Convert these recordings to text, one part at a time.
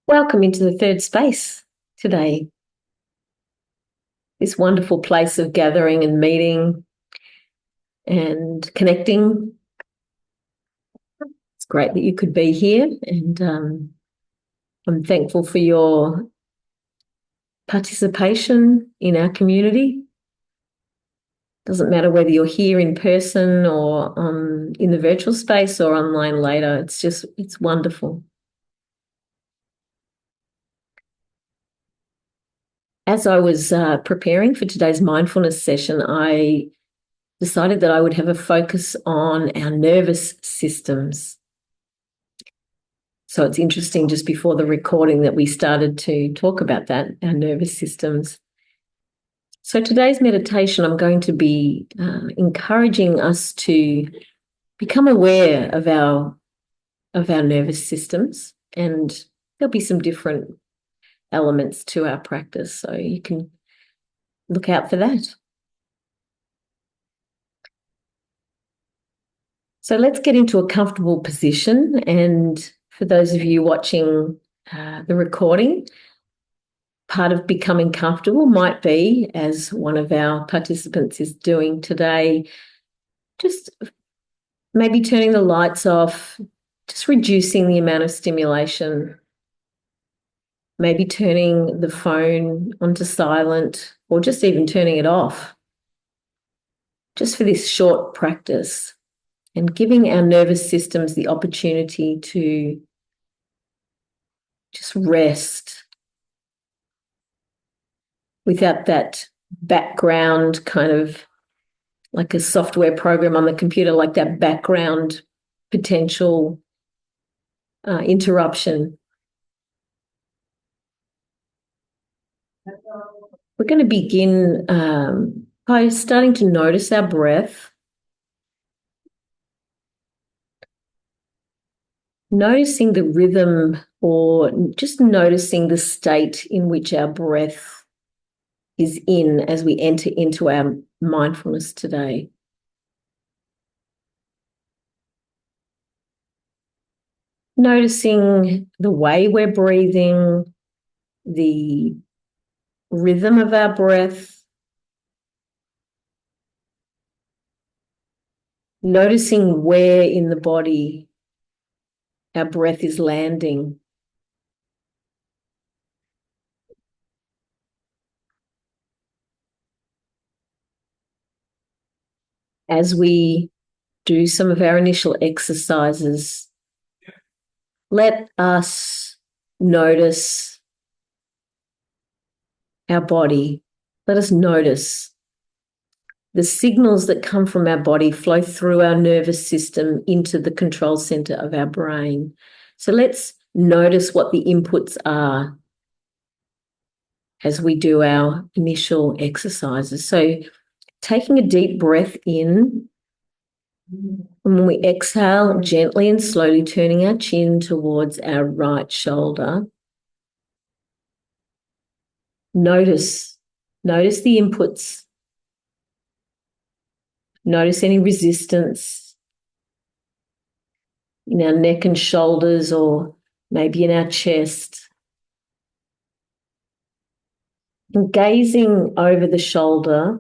Welcome into the third space today. This wonderful place of gathering and meeting and connecting. It's great that you could be here, and I'm thankful for your participation in our community. Doesn't matter whether you're here in person or in the virtual space or online later. It's wonderful. As I was preparing for today's mindfulness session, I decided that I would have a focus on our nervous systems. So it's interesting, just before the recording that we started to talk about that, our nervous systems. So today's meditation, I'm going to be encouraging us to become aware of our nervous systems, and there'll be some different elements to our practice, so you can look out for that. So let's get into a comfortable position, and for those of you watching the recording, part of becoming comfortable might be, as one of our participants is doing today, just maybe turning the lights off, just reducing the amount of stimulation, maybe turning the phone onto silent, or just even turning it off, just for this short practice, and giving our nervous systems the opportunity to just rest without that background, kind of like a software program on the computer, like that background potential interruption. We're going to begin by starting to notice our breath. Noticing the rhythm, or just noticing the state in which our breath is in as we enter into our mindfulness today. Noticing the way we're breathing, the rhythm of our breath, noticing where in the body our breath is landing. As we do some of our initial exercises, let us notice our body. Let us notice the signals that come from our body flow through our nervous system into the control center of our brain. So let's notice what the inputs are as we do our initial exercises. So taking a deep breath in, and when we exhale, gently and slowly turning our chin towards our right shoulder. Notice the inputs. Notice any resistance in our neck and shoulders, or maybe in our chest. And gazing over the shoulder,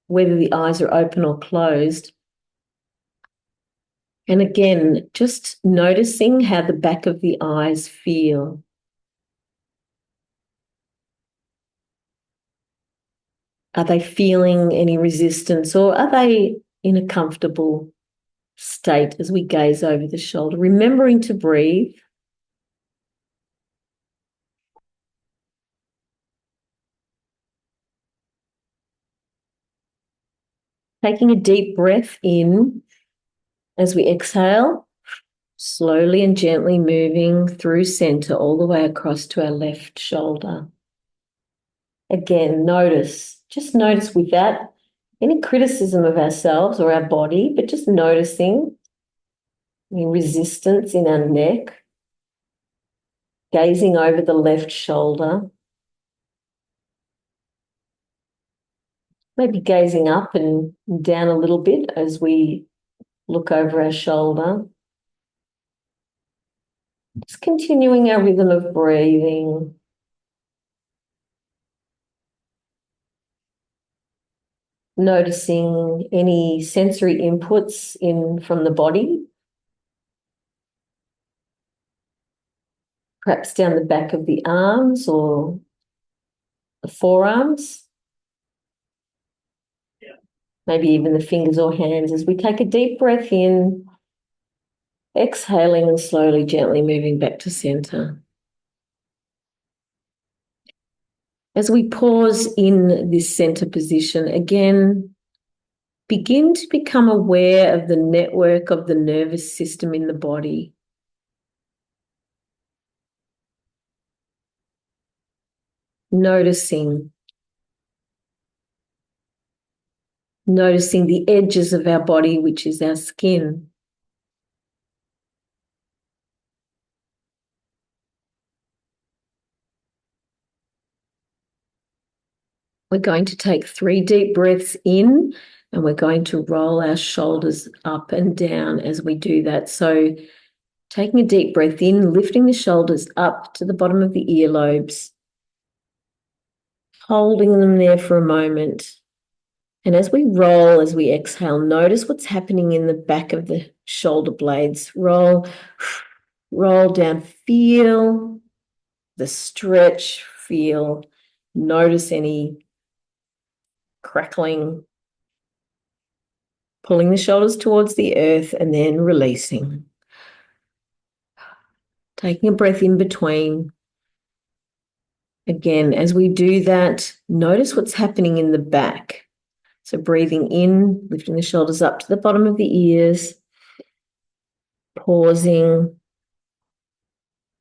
whether the eyes are open or closed. And again, just noticing how the back of the eyes feel. Are they feeling any resistance, or are they in a comfortable state as we gaze over the shoulder? Remembering to breathe. Taking a deep breath in as we exhale, slowly and gently moving through center all the way across to our left shoulder. Again, just notice without any criticism of ourselves or our body, but just noticing any resistance in our neck, gazing over the left shoulder, maybe gazing up and down a little bit as we look over our shoulder. Just continuing our rhythm of breathing. Noticing any sensory inputs in from the body, perhaps down the back of the arms or the forearms, maybe even the fingers or hands as we take a deep breath in, exhaling and slowly, gently moving back to center. As we pause in this center position, again, begin to become aware of the network of the nervous system in the body. Noticing the edges of our body, which is our skin. We're going to take 3 deep breaths in, and we're going to roll our shoulders up and down as we do that. So taking a deep breath in, lifting the shoulders up to the bottom of the earlobes, holding them there for a moment. And as we roll, as we exhale, notice what's happening in the back of the shoulder blades. Roll down, feel the stretch, notice any crackling, pulling the shoulders towards the earth and then releasing. Taking a breath in between. Again, as we do that, notice what's happening in the back. So breathing in, lifting the shoulders up to the bottom of the ears, pausing.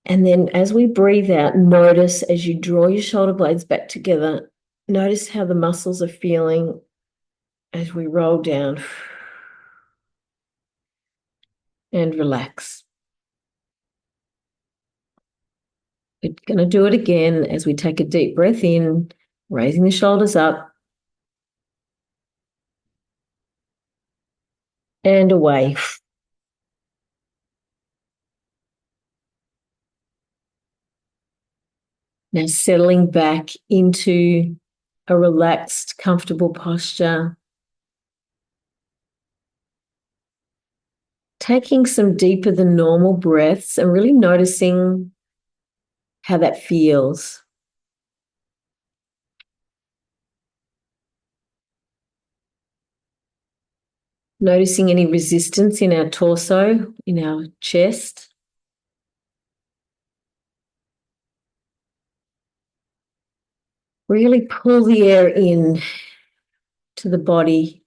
And then as we breathe out, notice as you draw your shoulder blades back together, notice how the muscles are feeling as we roll down and relax. We're going to do it again as we take a deep breath in, raising the shoulders up and away. Now settling back into a relaxed, comfortable posture. Taking some deeper than normal breaths and really noticing how that feels. Noticing any resistance in our torso, in our chest. Really pull the air in to the body.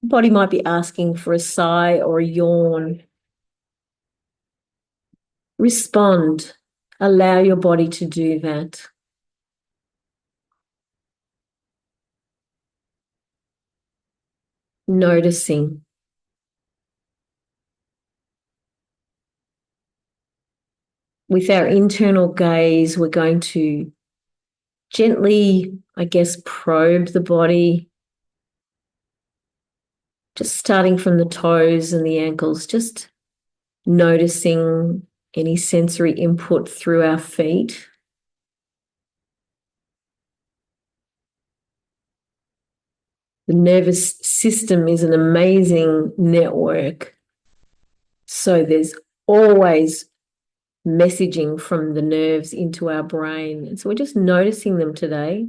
The body might be asking for a sigh or a yawn. Respond. Allow your body to do that. Noticing. With our internal gaze, we're going to gently, probe the body. Just starting from the toes and the ankles, just noticing any sensory input through our feet. The nervous system is an amazing network. So there's always messaging from the nerves into our brain. And so we're just noticing them today.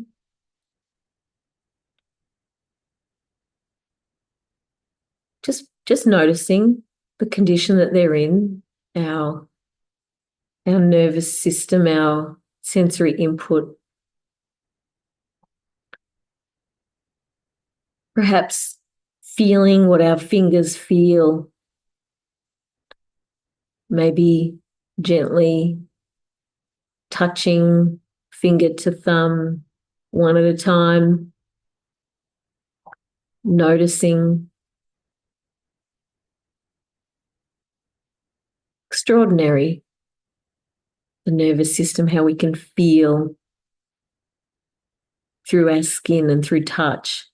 Just noticing the condition that they're in, our nervous system, our sensory input. Perhaps feeling what our fingers feel. Maybe gently touching finger to thumb one at a time. Noticing. Extraordinary. The nervous system, how we can feel through our skin and through touch.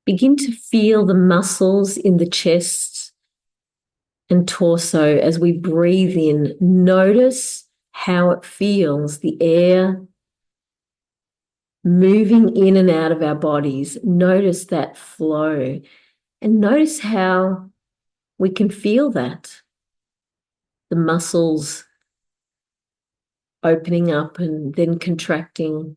Begin to feel the muscles in the chest and torso as we breathe in. Notice how it feels, the air moving in and out of our bodies. Notice that flow and notice how we can feel that. The muscles opening up and then contracting.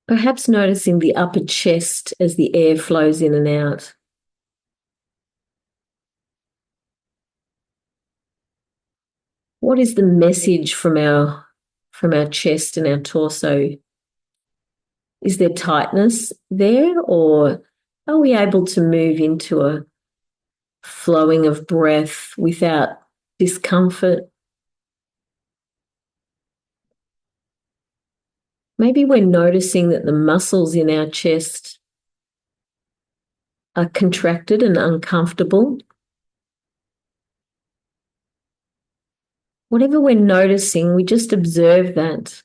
Perhaps noticing the upper chest as the air flows in and out. What is the message from our chest and our torso? Is there tightness there, or are we able to move into a flowing of breath without discomfort? Maybe we're noticing that the muscles in our chest are contracted and uncomfortable. Whatever we're noticing, we just observe that.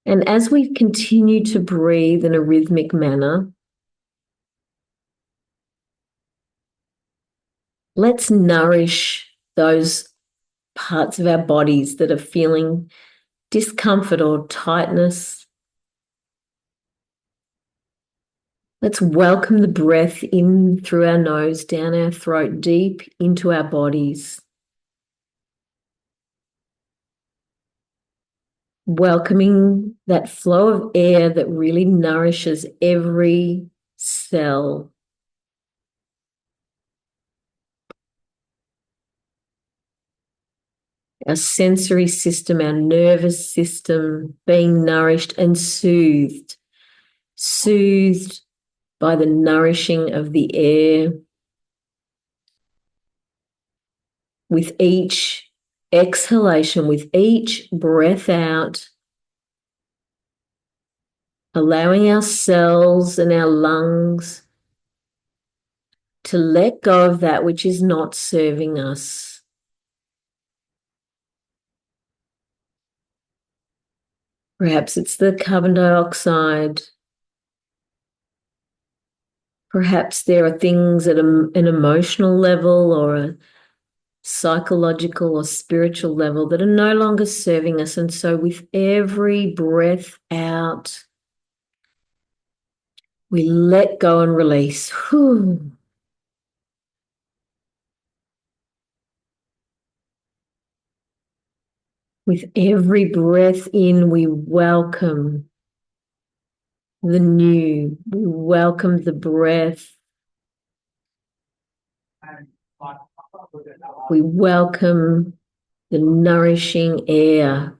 And as we continue to breathe in a rhythmic manner, let's nourish those parts of our bodies that are feeling discomfort or tightness. Let's welcome the breath in through our nose, down our throat, deep into our bodies. Welcoming that flow of air that really nourishes every cell. Our sensory system, our nervous system being nourished and soothed. Soothed by the nourishing of the air. With each exhalation, with each breath out, allowing our cells and our lungs to let go of that which is not serving us. Perhaps it's the carbon dioxide. Perhaps there are things at an emotional level or a psychological or spiritual level that are no longer serving us. And so with every breath out, we let go and release. Whew. With every breath in, we welcome the new. We welcome the breath. We welcome the nourishing air.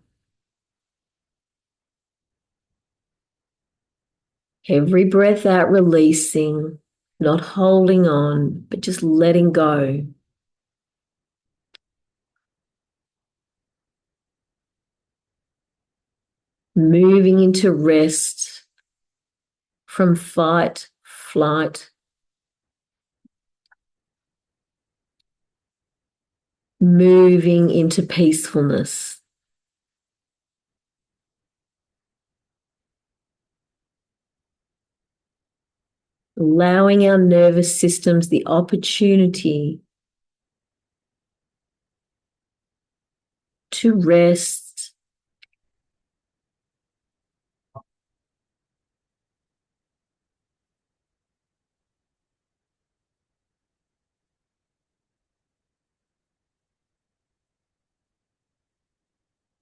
Every breath out, releasing, not holding on, but just letting go. Moving into rest from fight, flight. Moving into peacefulness. Allowing our nervous systems the opportunity to rest.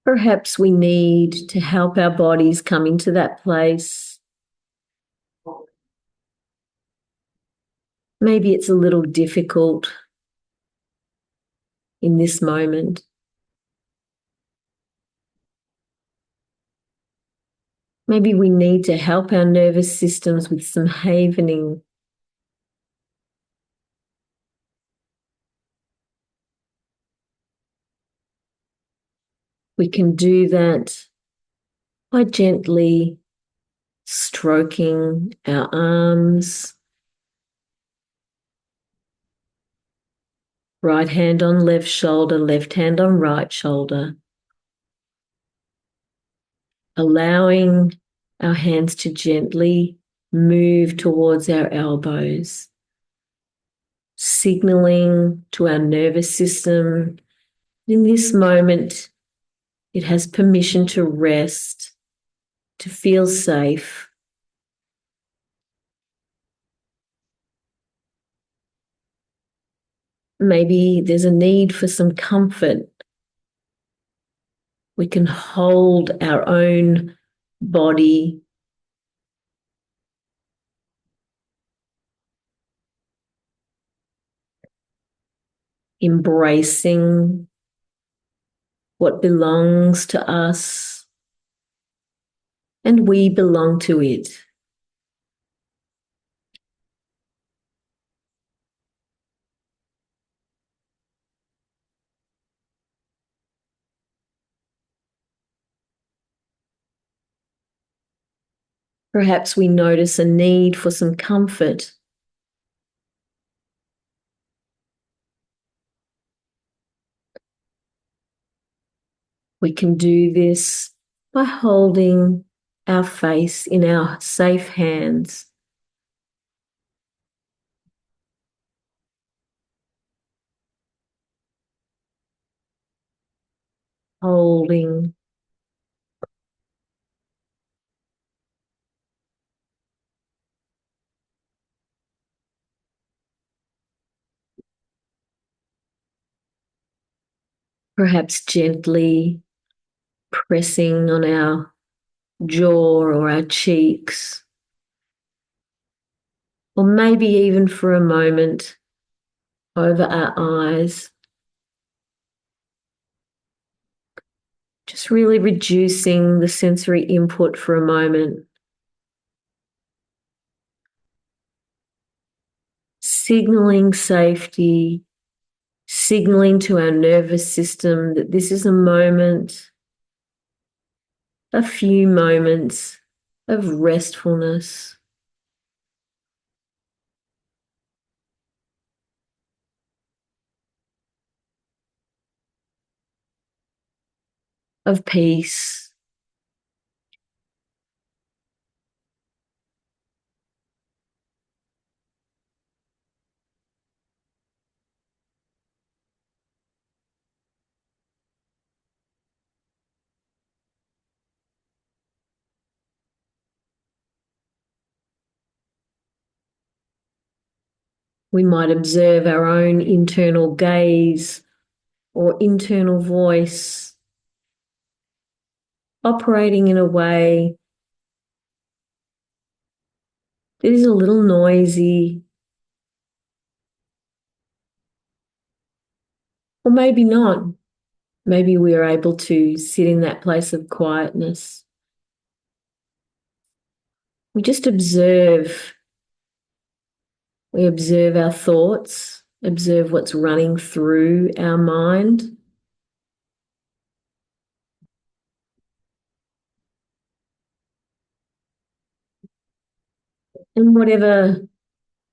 Perhaps we need to help our bodies come into that place. Maybe it's a little difficult in this moment. Maybe we need to help our nervous systems with some havening. We can do that by gently stroking our arms, Right hand on left shoulder, left hand on right shoulder. Allowing our hands to gently move towards our elbows, signaling to our nervous system in this moment it has permission to rest, to feel safe. Maybe there's a need for some comfort. We can hold our own body, embracing what belongs to us, and we belong to it. Perhaps we notice a need for some comfort. We can do this by holding our face in our safe hands, holding, perhaps gently pressing on our jaw or our cheeks, or maybe even for a moment over our eyes. Just really reducing the sensory input for a moment. Signaling safety, signaling to our nervous system that this is a moment, a few moments of restfulness. Of peace. We might observe our own internal gaze or internal voice operating in a way that is a little noisy, or maybe not. Maybe we are able to sit in that place of quietness. We just observe. We observe our thoughts, observe what's running through our mind. And whatever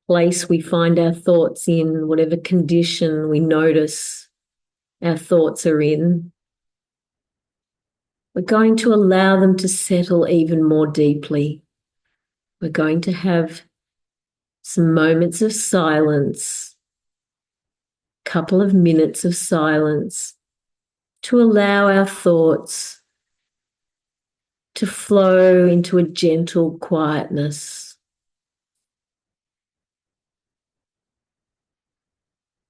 place we find our thoughts in, whatever condition we notice our thoughts are in, we're going to allow them to settle even more deeply. We're going to have some moments of silence, a couple of minutes of silence to allow our thoughts to flow into a gentle quietness.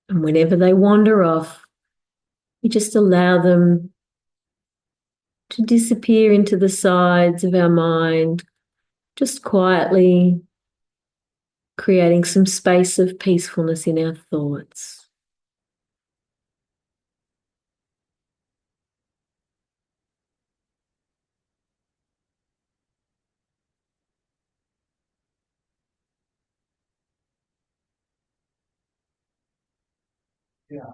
And whenever they wander off, we just allow them to disappear into the sides of our mind, just quietly creating some space of peacefulness in our thoughts. Yeah.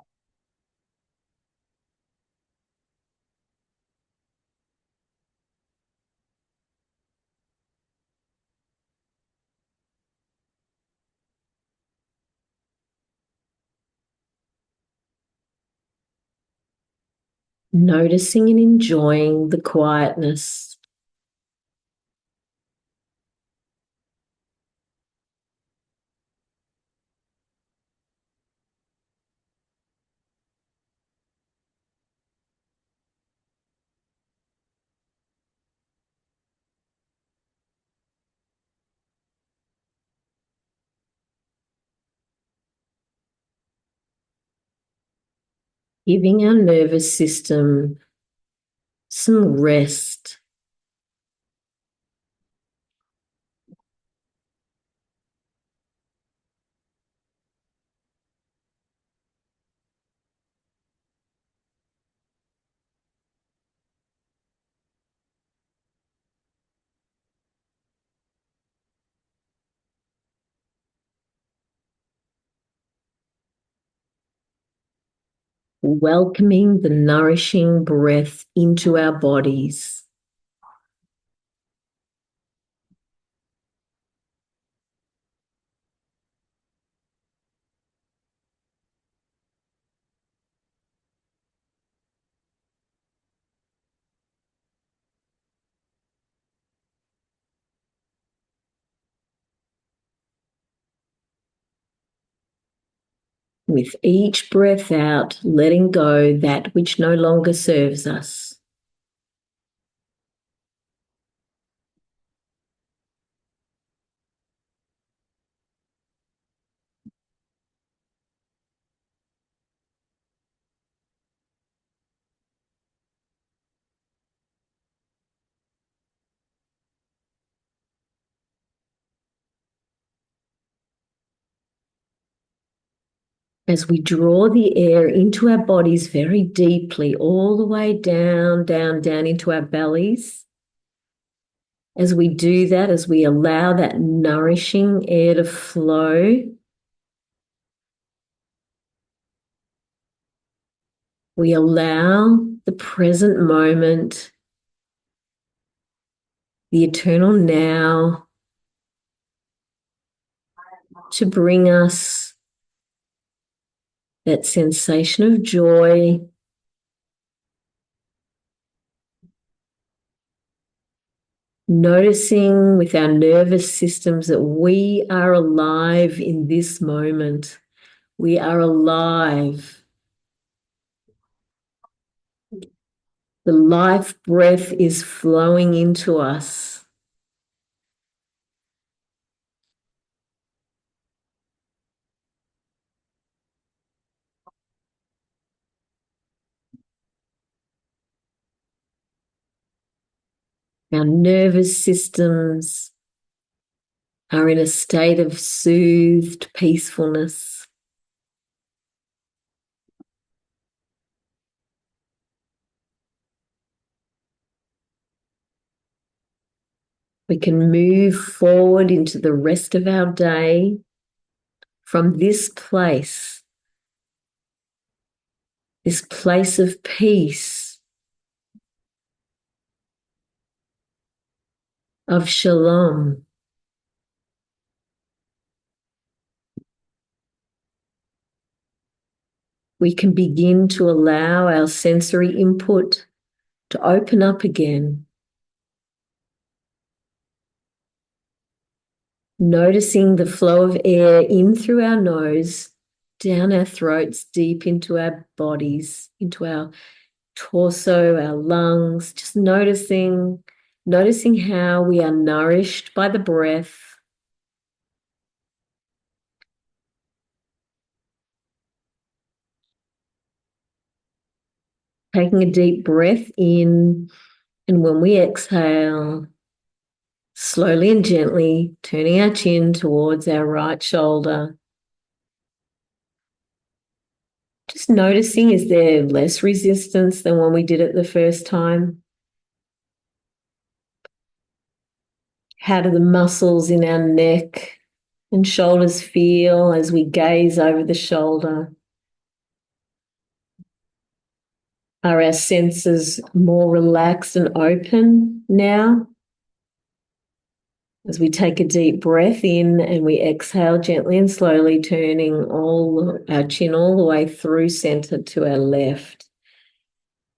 noticing and enjoying the quietness. Giving our nervous system some rest. Welcoming the nourishing breath into our bodies. With each breath out, letting go that which no longer serves us. As we draw the air into our bodies very deeply, all the way down, down, down into our bellies. As we do that, as we allow that nourishing air to flow, we allow the present moment, the eternal now, to bring us that sensation of joy, noticing with our nervous systems that we are alive in this moment. We are alive. The life breath is flowing into us. Our nervous systems are in a state of soothed peacefulness. We can move forward into the rest of our day from this place of peace, of shalom. We can begin to allow our sensory input to open up again. Noticing the flow of air in through our nose, down our throats, deep into our bodies, into our torso, our lungs, just noticing how we are nourished by the breath. Taking a deep breath in, and when we exhale, slowly and gently turning our chin towards our right shoulder. Just noticing, is there less resistance than when we did it the first time? How do the muscles in our neck and shoulders feel as we gaze over the shoulder? Are our senses more relaxed and open now? As we take a deep breath in and we exhale gently and slowly, turning our chin all the way through center to our left.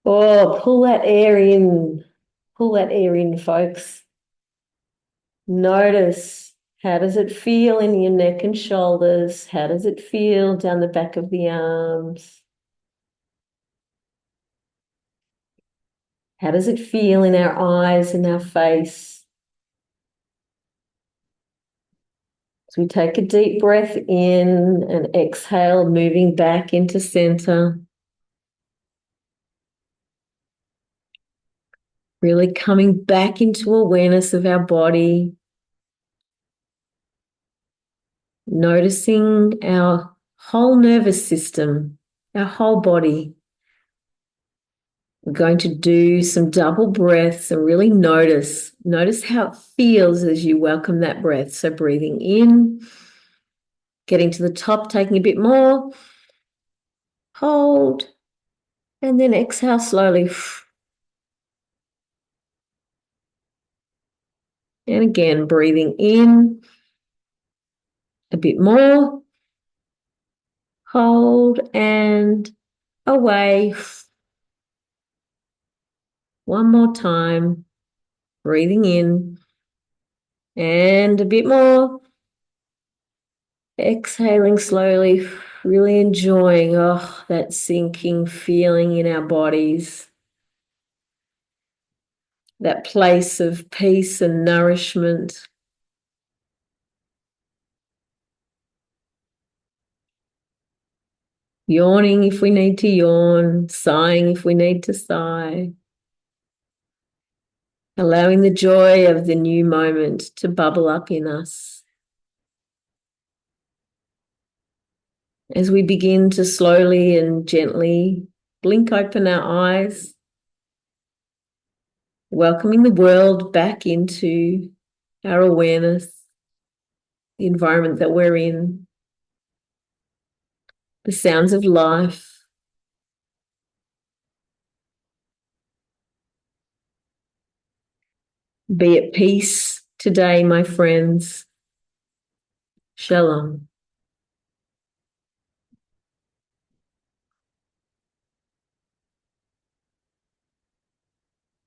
Oh, pull that air in. Pull that air in, folks. Notice, how does it feel in your neck and shoulders? How does it feel down the back of the arms? How does it feel in our eyes and our face? So we take a deep breath in and exhale, moving back into center. Really coming back into awareness of our body. Noticing our whole nervous system, our whole body. We're going to do some double breaths and really notice how it feels as you welcome that breath. So breathing in, getting to the top, taking a bit more, hold, and then exhale slowly. And again, breathing in a bit more, hold, and away. One more time, breathing in and a bit more. Exhaling slowly, really enjoying that sinking feeling in our bodies, that place of peace and nourishment. Yawning if we need to yawn, sighing if we need to sigh. Allowing the joy of the new moment to bubble up in us. As we begin to slowly and gently blink open our eyes, welcoming the world back into our awareness, the environment that we're in, the sounds of life. Be at peace today, my friends. Shalom.